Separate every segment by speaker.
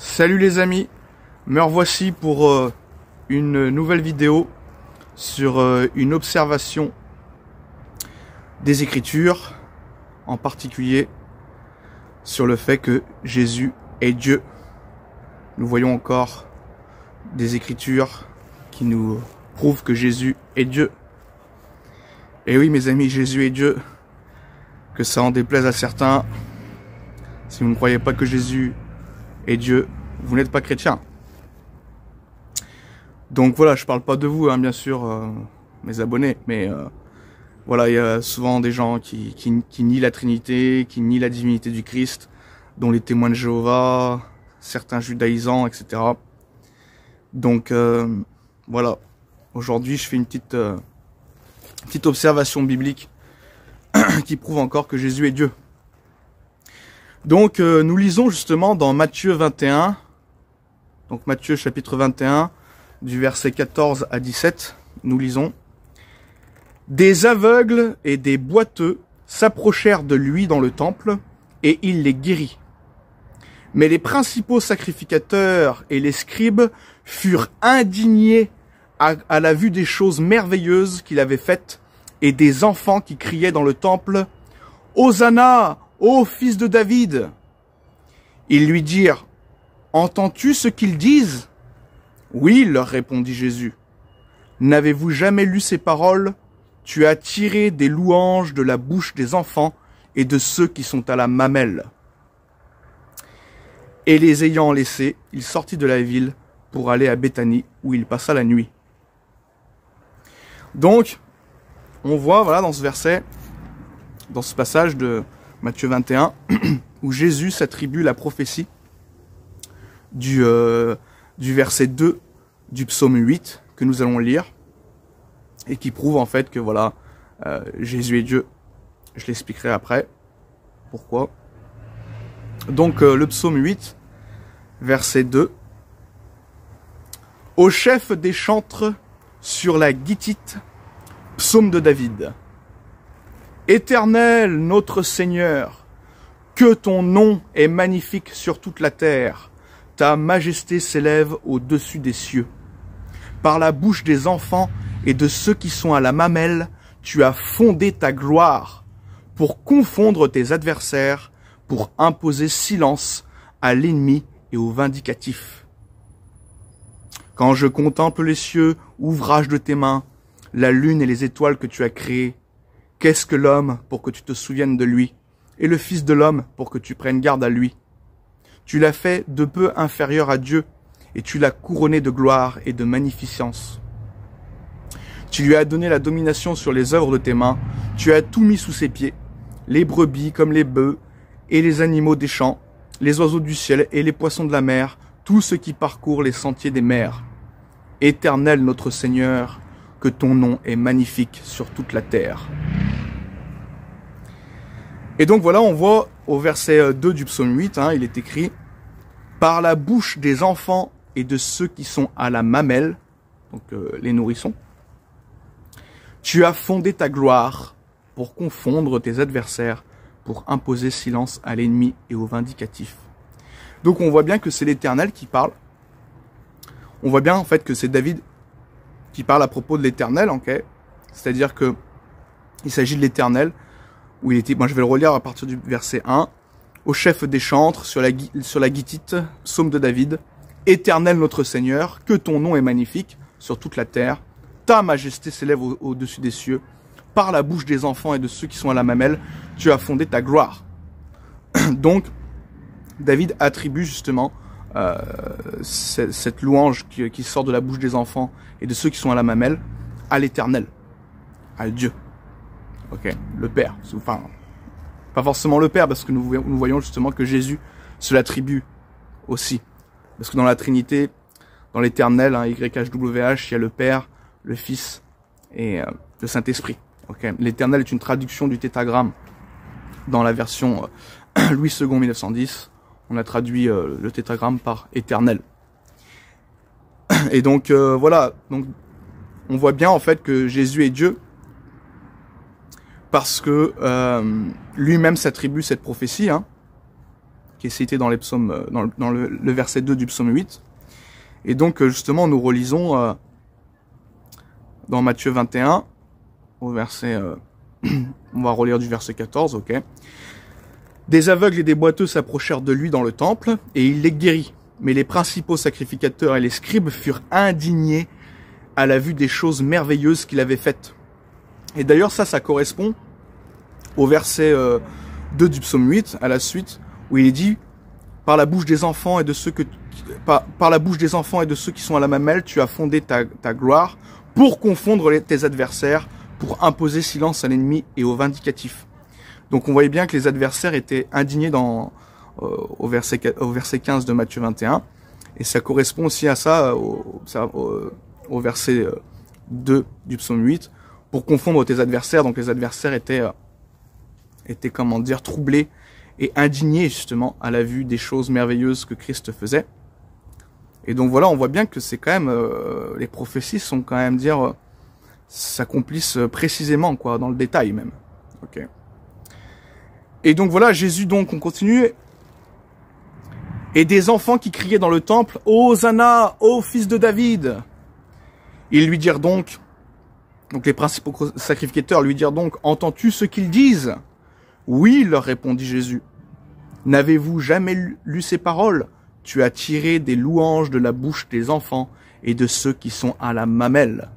Speaker 1: Salut les amis, me revoici pour une nouvelle vidéo sur une observation des Écritures, en particulier sur le fait que Jésus est Dieu. Nous voyons encore des Écritures qui nous prouvent que Jésus est Dieu. Et oui mes amis, Jésus est Dieu, que ça en déplaise à certains. Si vous ne croyez pas que Jésus est Dieu, vous n'êtes pas chrétien. Donc voilà, je parle pas de vous, bien sûr, mes abonnés, mais voilà, il y a souvent des gens qui nient la Trinité, qui nient la divinité du Christ, dont les témoins de Jéhovah, certains judaïsants, etc. Donc voilà, aujourd'hui je fais une petite observation biblique qui prouve encore que Jésus est Dieu. Donc nous lisons justement dans Matthieu 21, donc Matthieu chapitre 21, du verset 14 à 17, nous lisons: Des aveugles et des boiteux s'approchèrent de lui dans le temple, et il les guérit. Mais les principaux sacrificateurs et les scribes furent indignés à la vue des choses merveilleuses qu'il avait faites, et des enfants qui criaient dans le temple: Hosanna, ô fils de David! Ils lui dirent: Entends-tu ce qu'ils disent? Oui, leur répondit Jésus. N'avez-vous jamais lu ces paroles? Tu as tiré des louanges de la bouche des enfants et de ceux qui sont à la mamelle. Et les ayant laissés, il sortit de la ville pour aller à Béthanie, où il passa la nuit. Donc, on voit, voilà, dans ce verset, dans ce passage de Matthieu 21, où Jésus s'attribue la prophétie du verset 2 du psaume 8 que nous allons lire, et qui prouve en fait que voilà, Jésus est Dieu. Je l'expliquerai après pourquoi. Donc le psaume 8, verset 2: Au chef des chantres sur la guitite, psaume de David. Éternel notre Seigneur, que ton nom est magnifique sur toute la terre. Ta majesté s'élève au-dessus des cieux. Par la bouche des enfants et de ceux qui sont à la mamelle, tu as fondé ta gloire pour confondre tes adversaires, pour imposer silence à l'ennemi et au vindicatif. Quand je contemple les cieux, ouvrage de tes mains, la lune et les étoiles que tu as créées, qu'est-ce que l'homme pour que tu te souviennes de lui, et le Fils de l'homme pour que tu prennes garde à lui? Tu l'as fait de peu inférieur à Dieu, et tu l'as couronné de gloire et de magnificence. Tu lui as donné la domination sur les œuvres de tes mains, tu as tout mis sous ses pieds, les brebis comme les bœufs, et les animaux des champs, les oiseaux du ciel et les poissons de la mer, tout ce qui parcourt les sentiers des mers. Éternel notre Seigneur, que ton nom est magnifique sur toute la terre. Et donc voilà, on voit au verset 2 du psaume 8, il est écrit: Par la bouche des enfants et de ceux qui sont à la mamelle, donc les nourrissons, tu as fondé ta gloire pour confondre tes adversaires, pour imposer silence à l'ennemi et au vindicatif. Donc on voit bien que c'est l'Éternel qui parle. On voit bien en fait que c'est David qui parle à propos de l'Éternel, ok? C'est-à-dire que il s'agit de l'Éternel, où il était, moi je vais le relire à partir du verset 1, au chef des chantres, sur la guitite, psaume de David: Éternel notre Seigneur, que ton nom est magnifique sur toute la terre, ta majesté s'élève au-dessus des cieux, par la bouche des enfants et de ceux qui sont à la mamelle, tu as fondé ta gloire. Donc, David attribue justement cette louange qui sort de la bouche des enfants et de ceux qui sont à la mamelle à l'Éternel, à Dieu. Ok, le Père. Enfin, pas forcément le Père, parce que nous voyons justement que Jésus se l'attribue aussi. Parce que dans la Trinité, dans l'Éternel, YHWH, il y a le Père, le Fils et le Saint-Esprit. Okay. L'Éternel est une traduction du tétragramme. Dans la version Louis II 1910, on a traduit le tétragramme par Éternel. Et donc voilà, donc on voit bien en fait que Jésus est Dieu, parce que lui-même s'attribue cette prophétie, qui est cité dans les psaumes, dans le verset 2 du psaume 8. Et donc, justement, nous relisons dans Matthieu 21, au verset, on va relire du verset 14, ok. Des aveugles et des boiteux s'approchèrent de lui dans le temple, et il les guérit. Mais les principaux sacrificateurs et les scribes furent indignés à la vue des choses merveilleuses qu'il avait faites. Et d'ailleurs, ça correspond au verset 2 du psaume 8, à la suite, où il est dit « Par la bouche des enfants et de ceux par la bouche des enfants et de ceux qui sont à la mamelle, tu as fondé ta gloire pour confondre tes adversaires, pour imposer silence à l'ennemi et au vindicatif. » Donc on voyait bien que les adversaires étaient indignés au verset 15 de Matthieu 21. Et ça correspond aussi à ça, au verset 2 du psaume 8, pour confondre tes adversaires. Donc les adversaires étaient comment dire, troublés et indignés justement à la vue des choses merveilleuses que Christ faisait. Et donc voilà, on voit bien que c'est quand même, les prophéties sont quand même s'accomplissent précisément, quoi, dans le détail même. Ok. Et donc voilà, Jésus, donc, on continue. Et des enfants qui criaient dans le temple, « Hosanna, ô fils de David !» Ils lui dirent donc les principaux sacrificateurs lui dirent donc, « Entends-tu ce qu'ils disent ?» « Oui, leur répondit Jésus. « N'avez-vous jamais lu ces paroles ? Tu as tiré des louanges de la bouche des enfants et de ceux qui sont à la mamelle. »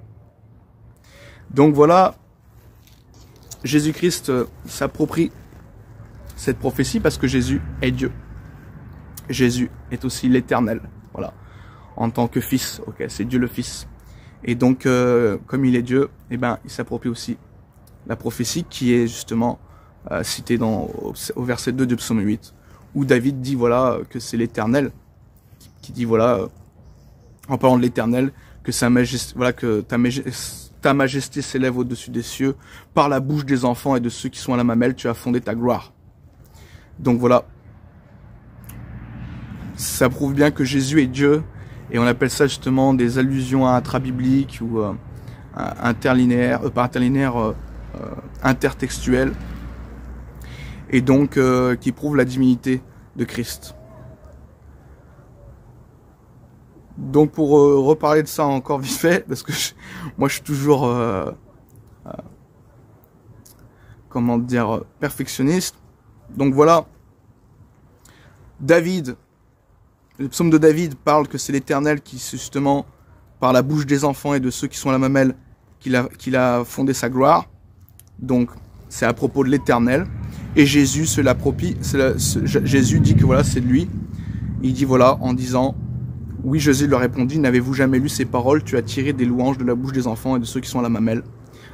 Speaker 1: Donc voilà, Jésus-Christ s'approprie cette prophétie parce que Jésus est Dieu. Jésus est aussi l'Éternel, voilà, en tant que Fils, ok, c'est Dieu le Fils. Et donc, comme il est Dieu, eh ben, il s'approprie aussi la prophétie qui est justement citée au verset 2 du psaume 8, où David dit, voilà, que c'est l'Éternel, qui dit, voilà, en parlant de l'Éternel, que sa majesté, voilà, que ta majesté s'élève au-dessus des cieux, par la bouche des enfants et de ceux qui sont à la mamelle, tu as fondé ta gloire. Donc voilà, ça prouve bien que Jésus est Dieu, et on appelle ça justement des allusions intra-bibliques ou interlinéaires, pas interlinéaires, intertextuelles, et donc qui prouvent la divinité de Christ. Donc pour reparler de ça encore vite fait, parce que moi je suis toujours, comment dire, perfectionniste. Donc voilà, David, le psaume de David parle que c'est l'Éternel qui, justement, par la bouche des enfants et de ceux qui sont à la mamelle, qu'il a fondé sa gloire. Donc c'est à propos de l'Éternel. Et Jésus se l'approprie, Jésus dit que voilà, c'est de lui. Il dit voilà, en disant, oui, Jésus leur répondit, n'avez-vous jamais lu ces paroles, tu as tiré des louanges de la bouche des enfants et de ceux qui sont à la mamelle.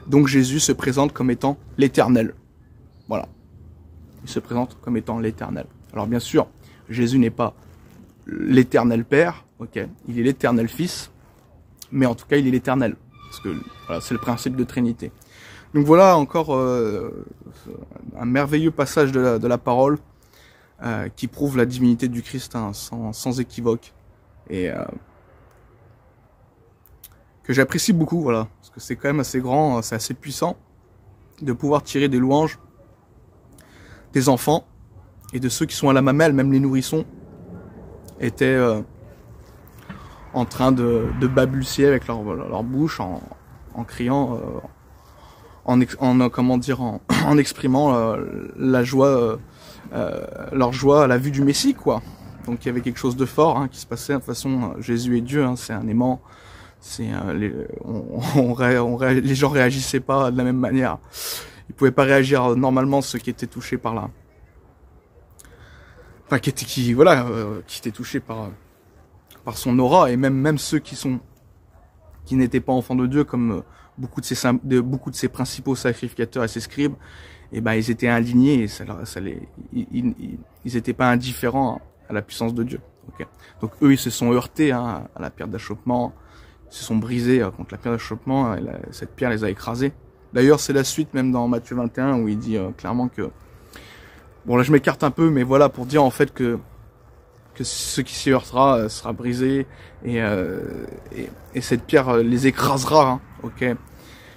Speaker 1: Donc Jésus se présente comme étant l'Éternel. Voilà. Il se présente comme étant l'Éternel. Alors bien sûr, Jésus n'est pas l'Éternel Père, ok, il est l'Éternel Fils, mais en tout cas il est l'Éternel, parce que voilà, c'est le principe de Trinité. Donc voilà encore un merveilleux passage de la parole qui prouve la divinité du Christ, hein, sans équivoque, et que j'apprécie beaucoup, voilà, parce que c'est quand même assez grand, c'est assez puissant de pouvoir tirer des louanges des enfants et de ceux qui sont à la mamelle, même les nourrissons étaient en train de balbutier avec leur bouche en criant, comment dire, en exprimant la joie, leur joie à la vue du Messie, quoi. Donc il y avait quelque chose de fort, hein, qui se passait. De toute façon, Jésus est Dieu, hein, c'est un aimant. C'est les gens réagissaient pas de la même manière. Ils pouvaient pas réagir normalement, ceux qui étaient touchés par la, enfin qui étaient touchés par son aura, et même ceux qui n'étaient pas enfants de Dieu, comme beaucoup de ses principaux sacrificateurs et ses scribes, et ben ils étaient indignés, et ils étaient pas indifférents à la puissance de Dieu. Okay. Donc eux, ils se sont heurtés, hein, à la pierre d'achoppement, ils se sont brisés contre la pierre d'achoppement, et cette pierre les a écrasés. D'ailleurs, c'est la suite même dans Matthieu 21 où il dit clairement que, bon là je m'écarte un peu, mais voilà, pour dire en fait que ce qui s'y heurtera sera brisé, et cette pierre les écrasera, hein, ok,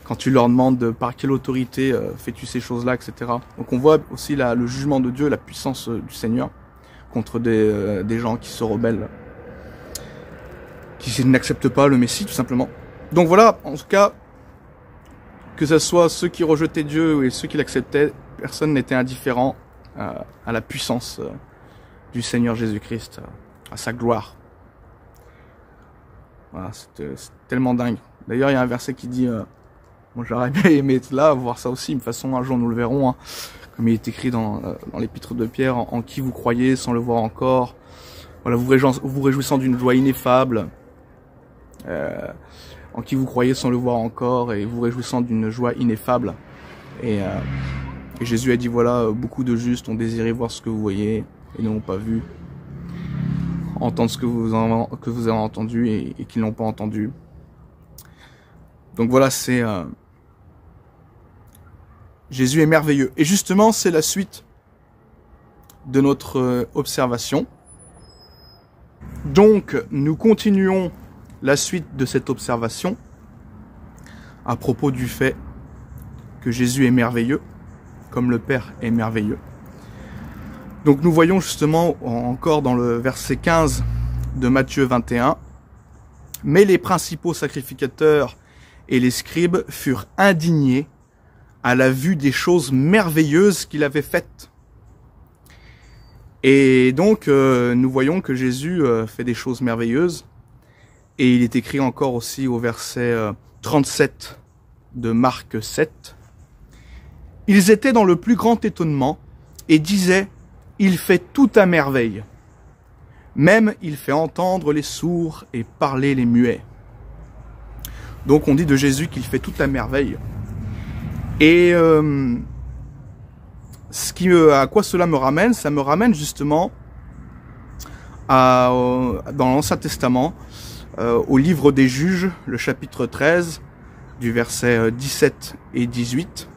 Speaker 1: quand tu leur demandes par quelle autorité fais-tu ces choses-là, etc. Donc on voit aussi le jugement de Dieu, la puissance du Seigneur. contre des gens qui se rebellent, qui n'acceptent pas le Messie, tout simplement. Donc voilà, en tout cas, que ce soit ceux qui rejetaient Dieu et ceux qui l'acceptaient, personne n'était indifférent à la puissance du Seigneur Jésus-Christ, à sa gloire. Voilà, c'est tellement dingue. D'ailleurs, il y a un verset qui dit, moi j'aurais bien aimé être là, voir ça aussi, de toute façon un jour nous le verrons, hein, comme il est écrit dans l'épître de Pierre, en qui vous croyez sans le voir encore, voilà, vous réjouissant d'une joie ineffable, en qui vous croyez sans le voir encore, et vous réjouissant d'une joie ineffable. Et Jésus a dit, voilà, beaucoup de justes ont désiré voir ce que vous voyez, et n'ont pas vu, entendre ce que vous avez entendu, et qu'ils n'ont pas entendu. Donc voilà, c'est... Jésus est merveilleux. Et justement, c'est la suite de notre observation. Donc, nous continuons la suite de cette observation à propos du fait que Jésus est merveilleux, comme le Père est merveilleux. Donc, nous voyons justement encore dans le verset 15 de Matthieu 21, « Mais les principaux sacrificateurs et les scribes furent indignés à la vue des choses merveilleuses qu'il avait faites. » Et donc, nous voyons que Jésus fait des choses merveilleuses. Et il est écrit encore aussi au verset 37 de Marc 7. « Ils étaient dans le plus grand étonnement et disaient, « Il fait tout à merveille. Même il fait entendre les sourds et parler les muets. » Donc on dit de Jésus qu'il fait tout à merveille. Et à quoi cela me ramène? Ça me ramène justement dans l'Ancien Testament, au livre des Juges, le chapitre 13, du verset 17 et 18.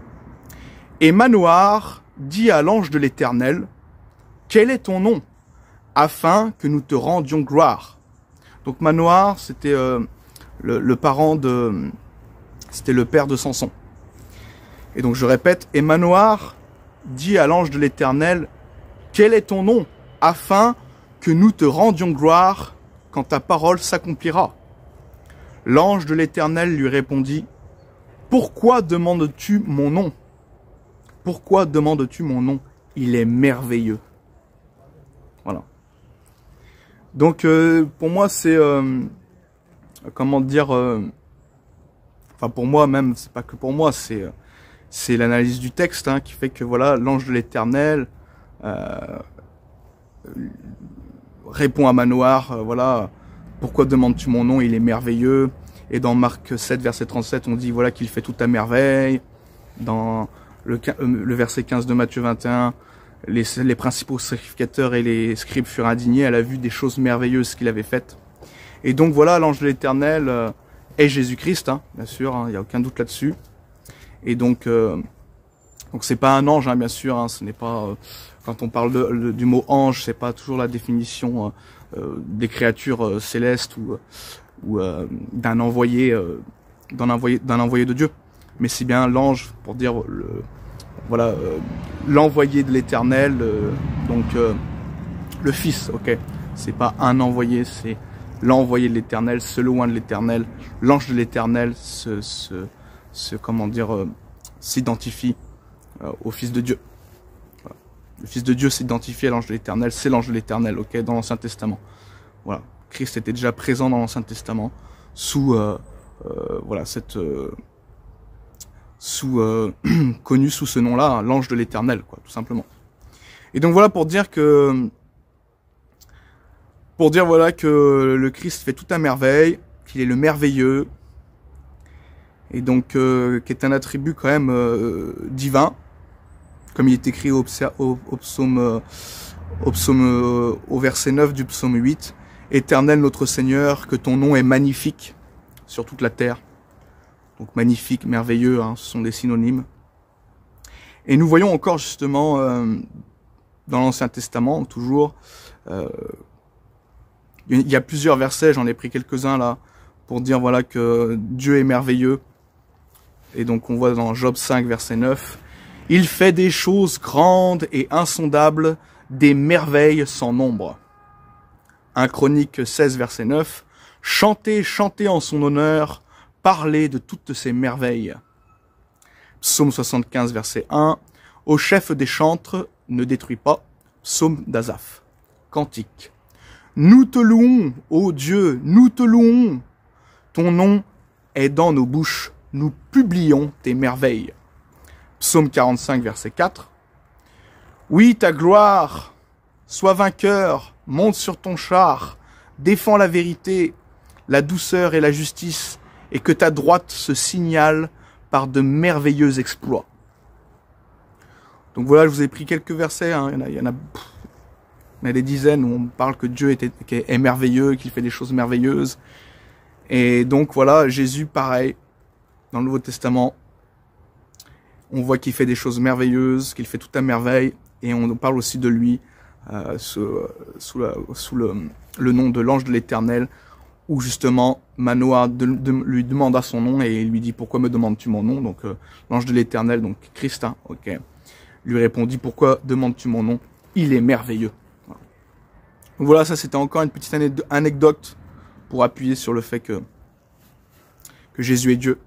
Speaker 1: « Et Manoar dit à l'ange de l'Éternel, « Quel est ton nom, afin que nous te rendions gloire ?» Donc Manoar, c'était le parent de... C'était le père de Samson. Et donc je répète, « Et Manoar dit à l'ange de l'Éternel, « Quel est ton nom, afin que nous te rendions gloire quand ta parole s'accomplira ?» L'ange de l'Éternel lui répondit, « Pourquoi demandes-tu mon nom? Pourquoi demandes-tu mon nom? Il est merveilleux. » Voilà. Donc pour moi c'est... comment dire... enfin pour moi même, c'est pas que pour moi, c'est l'analyse du texte hein, qui fait que voilà, l'ange de l'Éternel répond à Manoar, voilà, pourquoi demandes-tu mon nom, il est merveilleux. Et dans Marc 7, verset 37, on dit voilà qu'il fait tout à merveille. Dans le verset 15 de Matthieu 21, les principaux sacrificateurs et les scribes furent indignés à la vue des choses merveilleuses qu'il avait faites. Et donc voilà, l'ange de l'Éternel est Jésus-Christ, hein, bien sûr, il n'y a aucun doute là-dessus. Et donc c'est pas un ange, hein, bien sûr, hein, ce n'est pas quand on parle du mot ange, c'est pas toujours la définition des créatures célestes ou d'un envoyé de Dieu, mais c'est bien l'ange pour dire voilà l'envoyé de l'Éternel, donc le Fils, ok, c'est pas un envoyé, c'est l'envoyé de l'Éternel, ce loin de l'Éternel, l'ange de l'Éternel comment dire, s'identifie au Fils de Dieu. Voilà. Le Fils de Dieu s'identifie à l'ange de l'Éternel, c'est l'ange de l'Éternel, ok, dans l'Ancien Testament. Voilà, Christ était déjà présent dans l'Ancien Testament sous voilà connu sous ce nom-là, hein, l'ange de l'Éternel, quoi, tout simplement. Et donc voilà pour dire voilà que le Christ fait tout à merveille, qu'il est le merveilleux, et donc qui est un attribut quand même divin, comme il est écrit au verset 9 du psaume 8, « Éternel notre Seigneur, que ton nom est magnifique sur toute la terre. » Donc magnifique, merveilleux, hein, ce sont des synonymes. Et nous voyons encore justement dans l'Ancien Testament, toujours, il y a plusieurs versets, j'en ai pris quelques-uns là, pour dire voilà que Dieu est merveilleux. Et donc on voit dans Job 5, verset 9, « Il fait des choses grandes et insondables, des merveilles sans nombre. 1 Chroniques 16, verset 9. Chantez, chantez en son honneur, parlez de toutes ses merveilles. Psaume 75, verset 1. Au chef des chantres, ne détruis pas. Psaume d'Asaph. Cantique. Nous te louons, ô Dieu, nous te louons. Ton nom est dans nos bouches, nous publions tes merveilles. Psaume 45, verset 4. Oui, ta gloire, sois vainqueur, monte sur ton char, défends la vérité, la douceur et la justice, et que ta droite se signale par de merveilleux exploits. Donc voilà, je vous ai pris quelques versets, hein. Il y en a des dizaines où on parle que Dieu est merveilleux, qu'il fait des choses merveilleuses. Et donc voilà, Jésus, pareil, dans le Nouveau Testament, on voit qu'il fait des choses merveilleuses, qu'il fait tout à merveille, et on parle aussi de lui sous le nom de l'ange de l'Éternel, où justement Manoah lui demanda son nom et il lui dit « Pourquoi me demandes-tu mon nom ?» Donc l'ange de l'Éternel, donc Christ, hein, ok, lui répondit « Pourquoi demandes-tu mon nom? Il est merveilleux. » Donc voilà, ça c'était encore une petite anecdote pour appuyer sur le fait que Jésus est Dieu.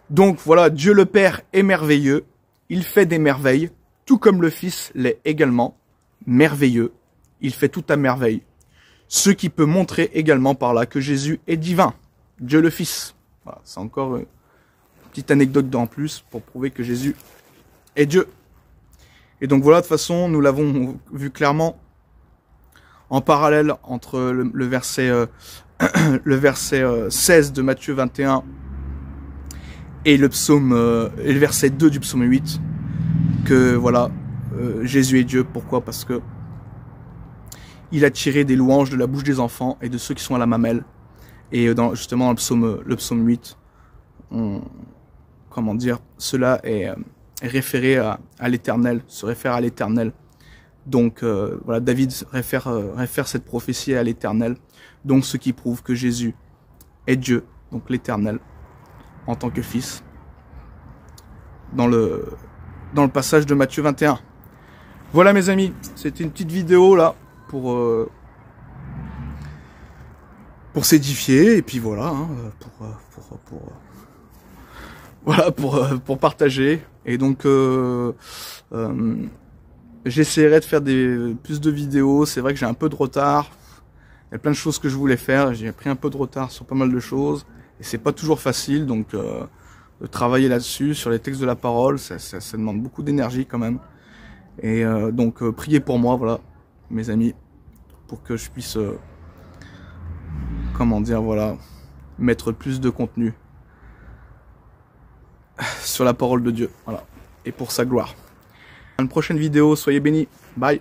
Speaker 1: Donc voilà, Dieu le Père est merveilleux, il fait des merveilles, tout comme le Fils l'est également, merveilleux, il fait tout à merveille. Ce qui peut montrer également par là que Jésus est divin, Dieu le Fils. Voilà, c'est encore une petite anecdote en plus pour prouver que Jésus est Dieu. Et donc voilà, de toute façon, nous l'avons vu clairement en parallèle entre le verset 16 de Matthieu 21 et le verset 2 du psaume 8, que voilà, Jésus est Dieu. Pourquoi? Parce que il a tiré des louanges de la bouche des enfants et de ceux qui sont à la mamelle. Et justement dans le psaume 8, comment dire, cela est référé à l'Éternel, se réfère à l'Éternel. Donc voilà, David réfère cette prophétie à l'Éternel. Donc ce qui prouve que Jésus est Dieu, donc l'Éternel, en tant que Fils, dans le passage de Matthieu 21. Voilà mes amis, c'était une petite vidéo là pour s'édifier, et puis voilà, hein, pour partager. Et donc j'essaierai de faire plus de vidéos. C'est vrai que j'ai un peu de retard. Il y a plein de choses que je voulais faire. J'ai pris un peu de retard sur pas mal de choses. Et c'est pas toujours facile. Donc, de travailler là-dessus, sur les textes de la parole, ça demande beaucoup d'énergie quand même. Et donc, priez pour moi, voilà, mes amis, pour que je puisse, comment dire, voilà, mettre plus de contenu sur la parole de Dieu. Voilà. Et pour sa gloire. À une prochaine vidéo, soyez bénis. Bye.